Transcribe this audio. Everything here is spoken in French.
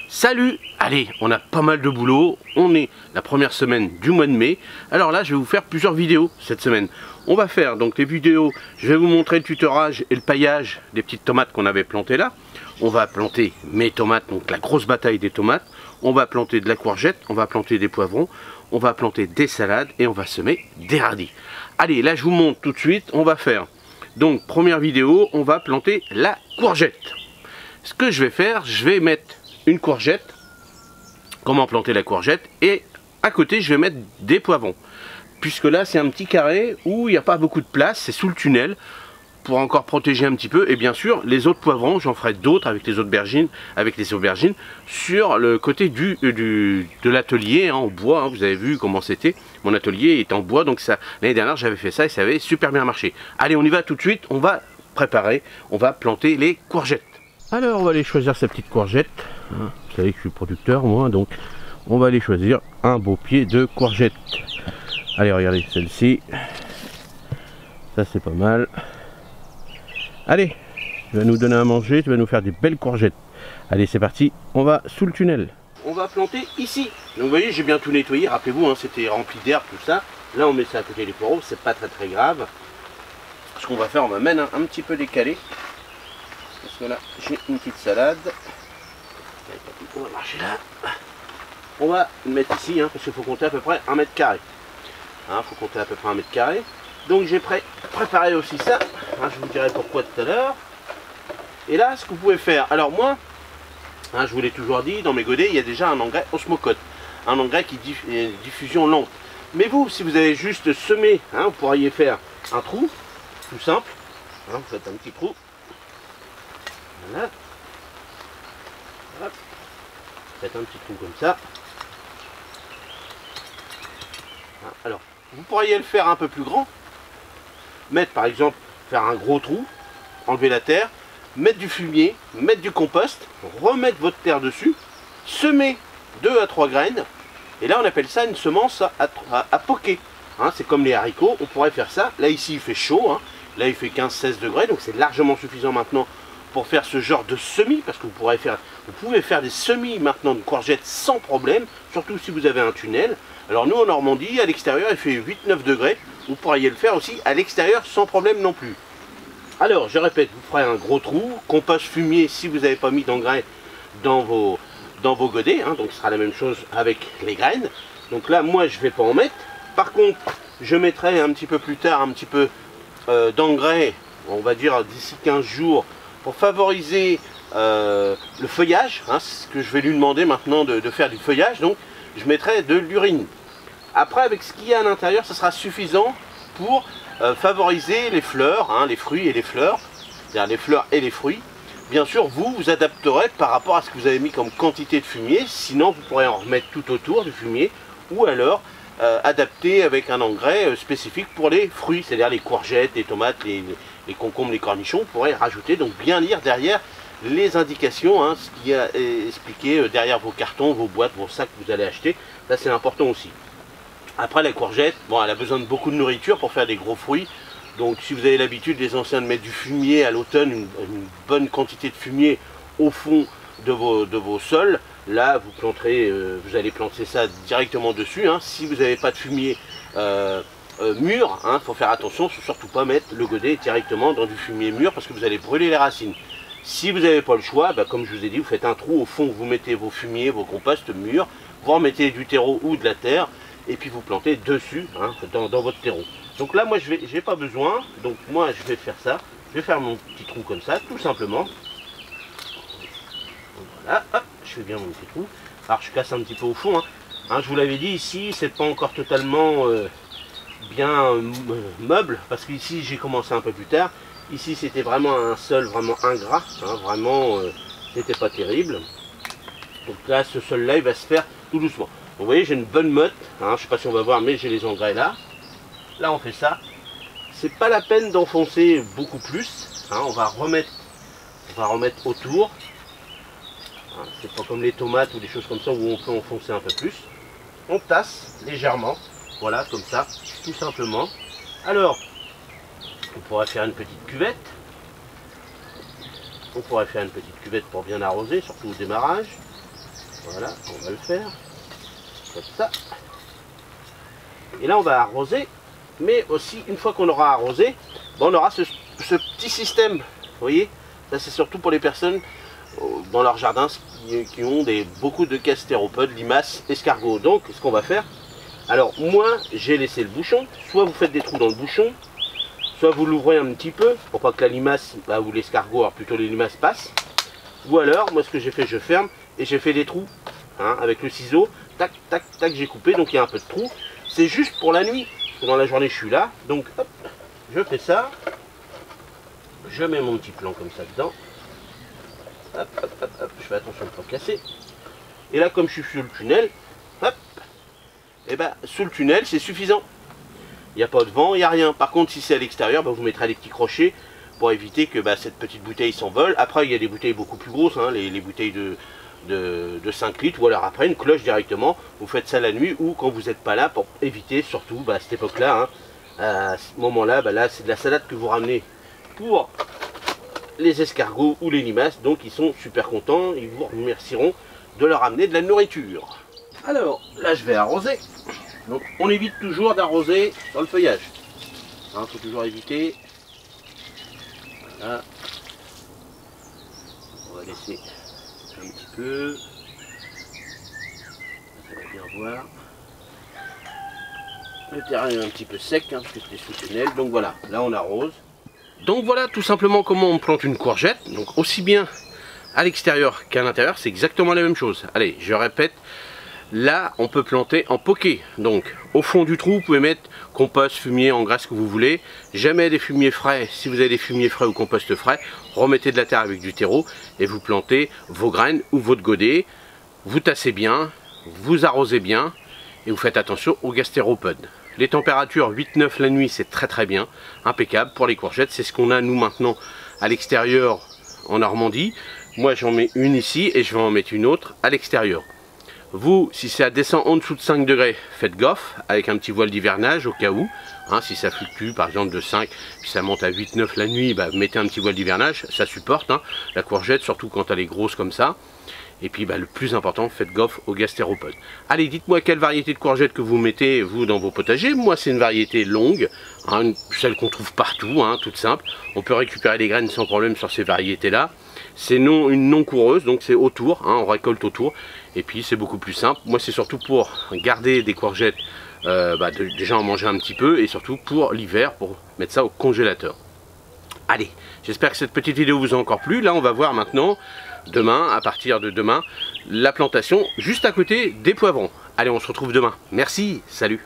Salut! Allez, on a pas mal de boulot, on est la première semaine du mois de mai. Alors là, je vais vous faire plusieurs vidéos cette semaine. On va faire donc les vidéos, je vais vous montrer le tutorage et le paillage des petites tomates qu'on avait plantées là. On va planter mes tomates, donc la grosse bataille des tomates. On va planter de la courgette, on va planter des poivrons, on va planter des salades et on va semer des radis. Allez, là je vous montre tout de suite, on va faire. Donc première vidéo, on va planter la courgette. Ce que je vais faire, je vais mettre une courgette, comment planter la courgette, et à côté je vais mettre des poivrons, puisque là c'est un petit carré où il n'y a pas beaucoup de place, c'est sous le tunnel, pour encore protéger un petit peu. Et bien sûr les autres poivrons, j'en ferai d'autres avec les aubergines, sur le côté de l'atelier en bois, hein. Vous avez vu comment c'était, mon atelier est en bois, donc ça, l'année dernière j'avais fait ça et ça avait super bien marché. Allez, on y va tout de suite, on va préparer, on va planter les courgettes. Alors on va aller choisir sa petite courgette. Vous savez que je suis producteur moi, donc on va aller choisir un beau pied de courgette. Allez, regardez celle-ci, ça c'est pas mal. Allez, tu vas nous donner à manger, tu vas nous faire des belles courgettes. Allez, c'est parti, on va sous le tunnel. On va planter ici. Donc vous voyez, j'ai bien tout nettoyé, rappelez-vous, hein, c'était rempli d'herbe tout ça. Là on met ça à côté des poireaux, c'est pas très grave. Ce qu'on va faire, on va même un petit peu décaler, parce que là j'ai une petite salade. On va marcher là. On va le mettre ici, hein, parce qu'il faut compter à peu près 1 mètre carré. Hein, faut compter à peu près 1 mètre carré. Donc j'ai préparé aussi ça. Hein, je vous dirai pourquoi tout à l'heure. Et là, ce que vous pouvez faire. Alors moi, hein, je vous l'ai toujours dit, dans mes godets, il y a déjà un engrais osmocote. Un engrais qui dit diffusion lente. Mais vous, si vous avez juste semé, hein, vous pourriez faire un trou, tout simple. Hein, vous faites un petit trou. Voilà. Hop. Faites un petit trou comme ça. Alors, vous pourriez le faire un peu plus grand. Mettre par exemple, faire un gros trou, enlever la terre, mettre du fumier, mettre du compost, remettre votre terre dessus, semer 2 à 3 graines. Et là on appelle ça une semence à poker. Hein, c'est comme les haricots, on pourrait faire ça. Là ici il fait chaud, hein. Là il fait 15-16 degrés, donc c'est largement suffisant maintenant pour faire ce genre de semis, parce que vous pouvez faire des semis maintenant de courgettes sans problème, surtout si vous avez un tunnel. Alors nous en Normandie, à l'extérieur il fait 8-9 degrés, vous pourriez le faire aussi à l'extérieur sans problème non plus. Alors je répète, vous ferez un gros trou, compost, fumier si vous n'avez pas mis d'engrais dans vos godets, hein, donc ce sera la même chose avec les graines. Donc là moi je ne vais pas en mettre, par contre je mettrai un petit peu plus tard un petit peu d'engrais, on va dire d'ici 15 jours, pour favoriser le feuillage, hein, c'est ce que je vais lui demander maintenant de faire du feuillage, donc je mettrai de l'urine. Après avec ce qu'il y a à l'intérieur, ce sera suffisant pour favoriser les fleurs, hein, les fruits et les fleurs, c'est-à-dire les fleurs et les fruits. Bien sûr vous adapterez par rapport à ce que vous avez mis comme quantité de fumier, sinon vous pourrez en remettre tout autour du fumier, ou alors adapter avec un engrais spécifique pour les fruits, c'est-à-dire les courgettes, les tomates, les concombres, les cornichons. Vous pourrez rajouter, donc bien lire derrière les indications, hein, ce qui est expliqué derrière vos cartons, vos boîtes, vos sacs que vous allez acheter. Ça c'est important aussi. Après la courgette, bon, elle a besoin de beaucoup de nourriture pour faire des gros fruits. Donc si vous avez l'habitude, les anciens, de mettre du fumier à l'automne, une bonne quantité de fumier au fond de vos sols, là vous planterez, vous allez planter ça directement dessus, hein. Si vous n'avez pas de fumier mûr, hein, faut faire attention, surtout pas mettre le godet directement dans du fumier mûr parce que vous allez brûler les racines. Si vous n'avez pas le choix, bah, comme je vous ai dit, vous faites un trou au fond, vous mettez vos fumiers, vos composts mûrs, vous remettez du terreau ou de la terre et puis vous plantez dessus, hein, dans votre terreau. Donc là moi j'ai pas besoin, donc moi je vais faire ça, je vais faire mon petit trou comme ça, tout simplement. Voilà, hop, je fais bien mon petit trou. Alors je casse un petit peu au fond, hein. Hein, je vous l'avais dit, ici c'est pas encore totalement bien meuble, parce qu'ici j'ai commencé un peu plus tard. Ici c'était vraiment un sol vraiment ingrat, hein, vraiment c'était pas terrible. Donc là ce sol là il va se faire tout doucement. Donc, vous voyez j'ai une bonne motte, hein, je sais pas si on va voir, mais j'ai les engrais là. Là on fait ça. C'est pas la peine d'enfoncer beaucoup plus, hein, on va remettre autour. Hein, c'est pas comme les tomates ou des choses comme ça où on peut enfoncer un peu plus. On tasse légèrement, voilà comme ça, tout simplement. Alors on pourrait faire une petite cuvette. On pourrait faire une petite cuvette pour bien arroser, surtout au démarrage. Voilà, on va le faire. Comme ça. Et là, on va arroser. Mais aussi, une fois qu'on aura arrosé, on aura ce petit système. Vous voyez, ça c'est surtout pour les personnes dans leur jardin qui ont beaucoup de gastéropodes, limaces, escargots. Donc, ce qu'on va faire, alors moi, j'ai laissé le bouchon. Soit vous faites des trous dans le bouchon, soit vous l'ouvrez un petit peu pour pas que la limace ou l'escargot, alors plutôt les limaces passent. Ou alors, moi ce que j'ai fait, je ferme et j'ai fait des trous avec le ciseau. Tac, tac, tac, j'ai coupé, donc il y a un peu de trou. C'est juste pour la nuit. Parce que dans la journée, je suis là. Donc, hop, je fais ça. Je mets mon petit plan comme ça dedans. Hop, hop, hop, hop. Je fais attention de ne pas casser. Et là, comme je suis sur le tunnel, hop, et ben sous le tunnel, c'est suffisant. Il n'y a pas de vent, il n'y a rien. Par contre, si c'est à l'extérieur, vous mettrez des petits crochets pour éviter que cette petite bouteille s'envole. Après, il y a des bouteilles beaucoup plus grosses, les bouteilles de 5 litres, ou alors après une cloche directement. Vous faites ça la nuit ou quand vous n'êtes pas là pour éviter, surtout à cette époque-là, à ce moment-là, là c'est de la salade que vous ramenez pour les escargots ou les limaces. Donc ils sont super contents, ils vous remercieront de leur amener de la nourriture. Alors là, je vais arroser. Donc on évite toujours d'arroser sur le feuillage. Faut toujours éviter. Voilà. On va laisser un petit peu. Ça va bien voir. Le terrain est un petit peu sec parce que c'était sous tunnel. Donc voilà, là on arrose. Donc voilà tout simplement comment on plante une courgette. Donc aussi bien à l'extérieur qu'à l'intérieur, c'est exactement la même chose. Allez, je répète. Là, on peut planter en poké. Donc, au fond du trou, vous pouvez mettre compost, fumier, engrais, ce que vous voulez. Jamais des fumiers frais. Si vous avez des fumiers frais ou compost frais, remettez de la terre avec du terreau et vous plantez vos graines ou votre godet. Vous tassez bien, vous arrosez bien et vous faites attention aux gastéropodes. Les températures 8-9 la nuit, c'est très bien, impeccable pour les courgettes. C'est ce qu'on a nous maintenant à l'extérieur en Normandie. Moi, j'en mets une ici et je vais en mettre une autre à l'extérieur. Vous, si ça descend en dessous de 5 degrés, faites gaffe avec un petit voile d'hivernage au cas où. Si ça fluctue par exemple de 5, puis ça monte à 8-9 la nuit, mettez un petit voile d'hivernage, ça supporte la courgette, surtout quand elle est grosse comme ça. Et puis le plus important, faites gaffe aux gastéropodes. Allez, dites-moi quelle variété de courgettes que vous mettez vous dans vos potagers. Moi c'est une variété longue, celle qu'on trouve partout, toute simple. On peut récupérer les graines sans problème sur ces variétés là. C'est une non coureuse, donc c'est autour, on récolte autour. Et puis c'est beaucoup plus simple. Moi c'est surtout pour garder des courgettes, déjà en manger un petit peu. Et surtout pour l'hiver, pour mettre ça au congélateur. Allez, j'espère que cette petite vidéo vous a encore plu. Là on va voir maintenant, demain, à partir de demain, la plantation juste à côté des poivrons. Allez, on se retrouve demain. Merci, salut.